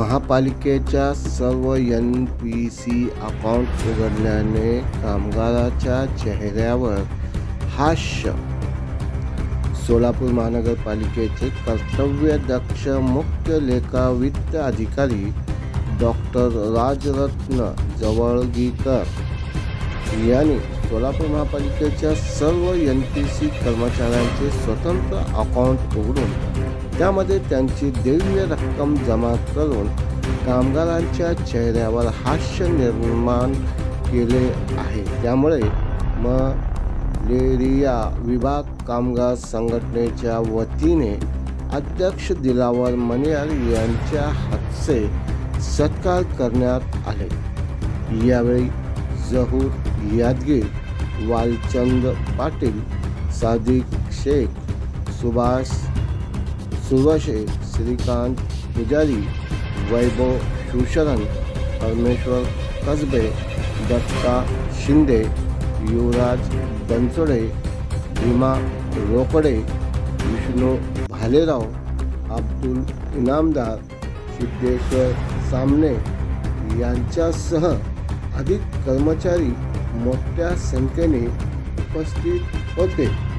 महापालिकेच्या सर्व NPC account उघडल्याने कामगाराच्या चेहऱ्यावर हास्य. सोलापूर महानगरपालिकेचे कर्तव्यदक्ष मुख्य लेखा वित्त अधिकारी डॉक्टर राजरत्न जवळगीकर यांनी सोलापूर महापालिकेच्या सर्व NPC कर्मचाऱ्यांचे स्वतंत्र अकाउंट उघडून त्यामध्ये त्यांची देय रक्कम जमा करून कामगारांच्या चेहऱ्यावर हास्य निर्माण केले आहे. त्यामुळे मलेरिया विभाग कामगार संघटनेच्या वतीने अध्यक्ष दिलावर मणियार यांच्या हस्ते सत्कार करण्यात आले. यावेळी जहूर यादगीर, वालचंद पाटील, सादिक शेख, सुभाष सुरवशे, श्रीकांत पुजारी, वैभव शिवशरण, परमेश्वर कसबे, दत्ता शिंदे, युवराज बनसोडे, भीमा रोकडे, विष्णू भालेराव, अब्दुल इनामदार, सिद्धेश्वर सामने यांच्यासह अधिक कर्मचारी मोठ्या संख्येने उपस्थित होते.